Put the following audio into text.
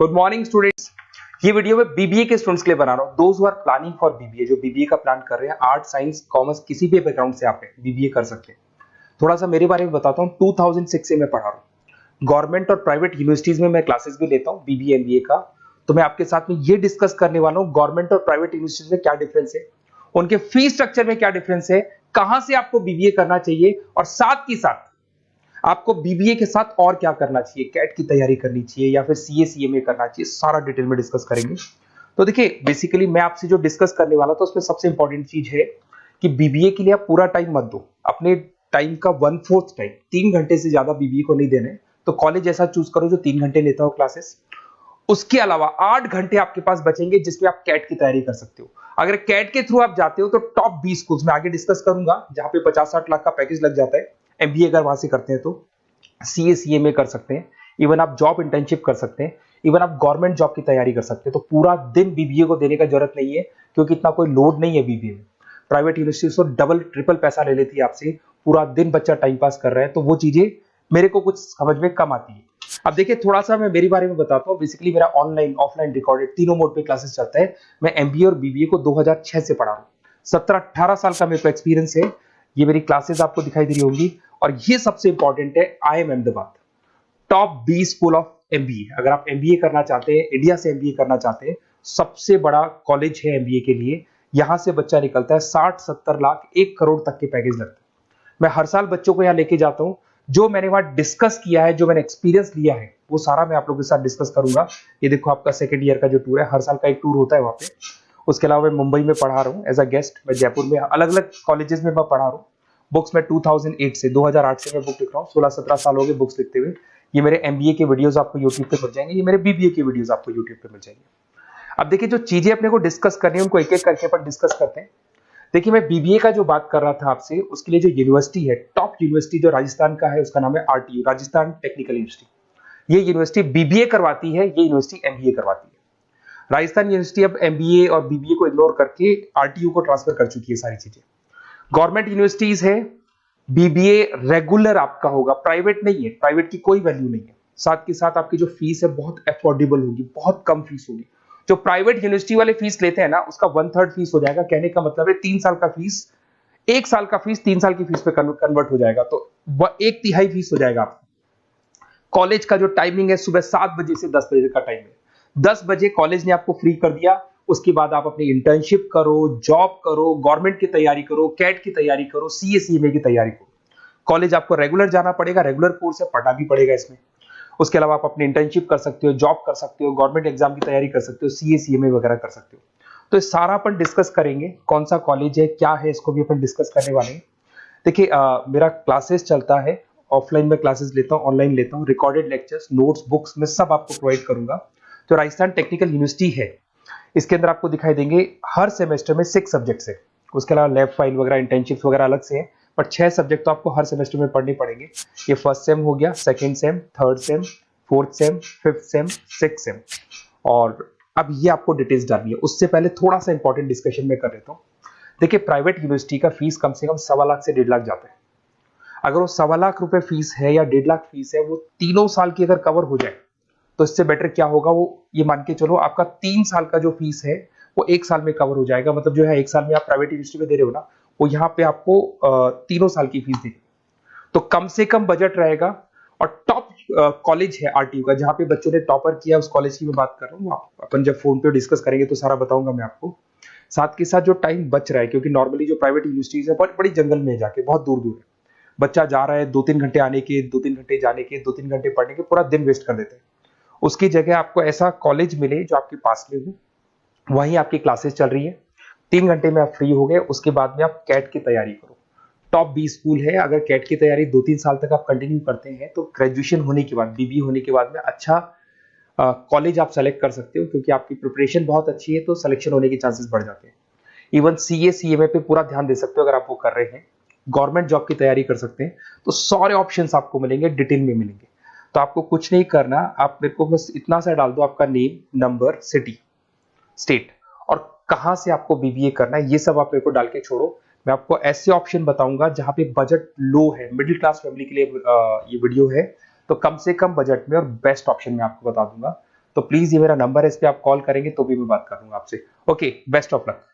Good morning students. ये video मैं BBA के स्टूडेंट्स के लिए बना रहा हूँ। Those who are planning for BBA, जो बीबीए का प्लान कर रहे हैं, आर्ट साइंस कॉमर्स किसी भी बैकग्राउंड से आप बीबीए कर सकते हैं। थोड़ा सा मेरे बारे में बताता हूँ। 2006 से मैं पढ़ा रहा हूँ। गवर्नमेंट और प्राइवेट यूनिवर्सिटीज में मैं क्लासेस भी लेता हूँ बीबीए एमबीए का। तो मैं आपके साथ में ये डिस्कस करने वाला हूँ गवर्नमेंट और प्राइवेट यूनिवर्सिटीज में क्या डिफरेंस है, उनके फीस स्ट्रक्चर में क्या डिफरेंस है, कहां से आपको बीबीए करना चाहिए और साथ ही साथ आपको बीबीए के साथ और क्या करना चाहिए, कैट की तैयारी करनी चाहिए या फिर सीए सीएमए करना चाहिए, सारा डिटेल में डिस्कस करेंगे। तो देखिए, बेसिकली मैं आपसे जो डिस्कस करने वाला था उसमें सबसे इंपॉर्टेंट चीज है कि बीबीए के लिए आप पूरा टाइम मत दो। अपने टाइम का 1/4 टाइम, 3 घंटे से ज्यादा बीबीए को नहीं देने। तो कॉलेज ऐसा चूज करो जो 3 घंटे लेता हो क्लासेस। उसके अलावा 8 घंटे आपके पास बचेंगे जिसमें आप कैट की तैयारी कर सकते हो। अगर कैट के थ्रू आप जाते हो तो टॉप 20 स्कूल्स में आगे डिस्कस करूंगा, जहां पे 50-60 लाख का पैकेज लग जाता है। एमबीए अगर वहां से करते हैं तो सीए सीएमए कर सकते हैं, इवन आप जॉब इंटर्नशिप कर सकते हैं, इवन आप गवर्नमेंट जॉब की तैयारी कर सकते हैं। तो पूरा दिन बीबीए को देने का जरूरत नहीं है, क्योंकि इतना कोई लोड नहीं है बीबीए में। प्राइवेट यूनिवर्सिटी तो डबल ट्रिपल पैसा ले लेती है आपसे, पूरा दिन बच्चा टाइम पास कर रहा है। तो वो चीजें मेरे को कुछ समझ में कम आती है। अब देखिए, थोड़ा सा मैं मेरे बारे में बताता हूँ। बेसिकली मेरा ऑनलाइन ऑफलाइन रिकॉर्डेड तीनों मोड पे क्लासेस चलता है। मैं एमबीए और बीबीए को 2006 से पढ़ा रहा हूँ। 17-18 साल का मेरे को एक्सपीरियंस है। ये मेरी क्लासेस आपको दिखाई दे रही होंगी। और ये सबसे इंपॉर्टेंट है, IIM Ahmedabad top 20 school of MBA. अगर आप एमबीए करना चाहते हैं, इंडिया से एमबीए करना चाहते हैं, सबसे बड़ा कॉलेज है एमबीए के लिए। यहां से बच्चा निकलता है 60-70 लाख 1 करोड़ तक के पैकेज लगते हैं। मैं हर साल बच्चों को यहां लेके जाता हूं। जो मैंने वहां डिस्कस किया है, जो मैंने एक्सपीरियंस लिया है, वो सारा मैं आप लोगों के साथ डिस्कस करूंगा। ये देखो, आपका सेकंड ईयर का जो टूर है, हर साल का एक टूर होता है वहां पे। उसके अलावा मैं मुंबई में पढ़ा रहा हूँ एज अ गेस्ट। मैं जयपुर में अलग अलग कॉलेजेस में मैं पढ़ा रहा हूँ। बुक्स में 2008 से मैं बुक लिख रहा हूँ। 16-17 साल हो गए बुक्स लिखते हुए। ये मेरे एमबीए के वीडियोस आपको यूट्यूब पे मिल जाएंगे, ये मेरे बीबीए के वीडियोस आपको यूट्यूब पे मिल जाएंगे। अब देखिए, जो चीजें अपने को डिस्कस करनी है उनको एक एक करके अपन डिस्कस करते हैं। देखिए, मैं बीबीए का जो बात कर रहा था आपसे, उसके लिए जो यूनिवर्सिटी है, टॉप यूनिवर्सिटी जो राजस्थान का है, उसका नाम है आरटीयू, राजस्थान टेक्निकल यूनिवर्सिटी। ये यूनिवर्सिटी बीबीए करवाती है, ये यूनिवर्सिटी एमबीए करवाती है। राजस्थान यूनिवर्सिटी अब एमबीए और बीबीए को इग्नोर करके आरटीयू को ट्रांसफर कर चुकी है सारी चीजें। गवर्नमेंट यूनिवर्सिटीज है, बीबीए रेगुलर आपका होगा, प्राइवेट नहीं है। प्राइवेट की कोई वैल्यू नहीं है। साथ के साथ आपकी जो फीस है बहुत अफोर्डेबल होगी, बहुत कम फीस होगी। जो प्राइवेट यूनिवर्सिटी वाले फीस लेते हैं ना, उसका 1/3 फीस हो जाएगा। कहने का मतलब है 3 साल का फीस, 1 साल का फीस 3 साल की फीस पे कन्वर्ट हो जाएगा। तो 1/3 फीस हो जाएगा आपका। कॉलेज का जो टाइमिंग है, सुबह 7 बजे से 10 बजे का टाइम है। 10 बजे कॉलेज ने आपको फ्री कर दिया। उसके बाद आप अपनी इंटर्नशिप करो, जॉब करो, गवर्नमेंट की तैयारी करो, कैट की तैयारी करो, सीए सीएमए की तैयारी करो। कॉलेज आपको रेगुलर जाना पड़ेगा, रेगुलर कोर्स है, पढ़ना भी पड़ेगा इसमें। उसके अलावा आप अपनी इंटर्नशिप कर सकते हो, जॉब कर सकते हो, गवर्नमेंट एग्जाम की तैयारी कर सकते हो, सीए सीएमए वगैरह कर सकते हो। तो ये सारा अपन डिस्कस करेंगे। कौन सा कॉलेज है, क्या है, इसको भी अपन डिस्कस करने वाले हैं। देखिए, मेरा क्लासेस चलता है, ऑफलाइन में क्लासेस लेता हूँ, ऑनलाइन लेता हूँ। रिकॉर्डेड लेक्चर्स, नोट्स, बुक्स में सब आपको प्रोवाइड करूंगा। जो राजस्थान टेक्निकल यूनिवर्सिटी है, इसके अंदर आपको दिखाई देंगे हर सेमेस्टर में 6 सब्जेक्ट्स है। उसके अलावा लैब फाइल वगैरह, इंटर्नशिप्स वगैरह अलग से है, पर 6 सब्जेक्ट तो आपको हर सेमेस्टर में पढ़ने पड़ेंगे। ये फर्स्ट सेम हो गया, second same, third same, fourth same, fifth sem, sixth same. और अब ये आपको डिटेल्स डालनी है। उससे पहले थोड़ा सा इंपॉर्टेंट डिस्कशन में कर देता हूँ। देखिए, प्राइवेट यूनिवर्सिटी का फीस कम से कम 1.25 लाख से 1.5 लाख जाता है। अगर वो 1.25 लाख रुपए फीस है या 1.5 लाख फीस है, वो तीनों साल की अगर कवर हो जाए, तो इससे बेटर क्या होगा, वो ये मान के चलो आपका 3 साल का जो फीस है वो 1 साल में कवर हो जाएगा। मतलब जो है 1 साल में आप प्राइवेट यूनिवर्सिटी में दे रहे हो ना, वो यहाँ पे आपको तीनों साल की फीस देगी। तो कम से कम बजट रहेगा। और टॉप कॉलेज है आरटीयू का, जहां पे बच्चों ने टॉपर किया, उस कॉलेज की मैं बात कर रहा हूँ। अपन जब फोन पे डिस्कस करेंगे तो सारा बताऊंगा मैं आपको। साथ के साथ जो टाइम बच रहा है, क्योंकि नॉर्मली जो प्राइवेट यूनिवर्सिटीज है बहुत बड़ी जंगल में जाके, बहुत दूर दूर है, बच्चा जा रहा है 2-3 घंटे आने के, 2-3 घंटे जाने के, 2-3 घंटे पढ़ने के, पूरा दिन वेस्ट कर देते हैं। उसकी जगह आपको ऐसा कॉलेज मिले जो आपके पास में हो, वहीं आपकी क्लासेस चल रही है, 3 घंटे में आप फ्री हो गए। उसके बाद में आप कैट की तैयारी करो। टॉप 20 स्कूल है। अगर कैट की तैयारी 2-3 साल तक आप कंटिन्यू करते हैं, तो ग्रेजुएशन होने के बाद, बीबीए होने के बाद में अच्छा कॉलेज आप सेलेक्ट कर सकते हो, क्योंकि आपकी प्रिपरेशन बहुत अच्छी है, तो सिलेक्शन होने के चांसेस बढ़ जाते हैं। इवन सीए सीएमए पे पूरा ध्यान दे सकते हो अगर आप वो कर रहे हैं। गवर्नमेंट जॉब की तैयारी कर सकते हैं। तो सारे ऑप्शंस आपको मिलेंगे, डिटेल में मिलेंगे। तो आपको कुछ नहीं करना, आप मेरे को बस इतना सा डाल दो, आपका नेम, नंबर, सिटी, स्टेट और कहां से आपको बीबीए करना है, ये सब आप मेरे को डाल के छोड़ो। मैं आपको ऐसे ऑप्शन बताऊंगा जहां पे बजट लो है, मिडिल क्लास फैमिली के लिए ये वीडियो है। तो कम से कम बजट में और बेस्ट ऑप्शन मैं आपको बता दूंगा। तो प्लीज ये मेरा नंबर है, इस पे आप कॉल करेंगे तो भी मैं बात करूंगा आपसे। Okay, best of luck.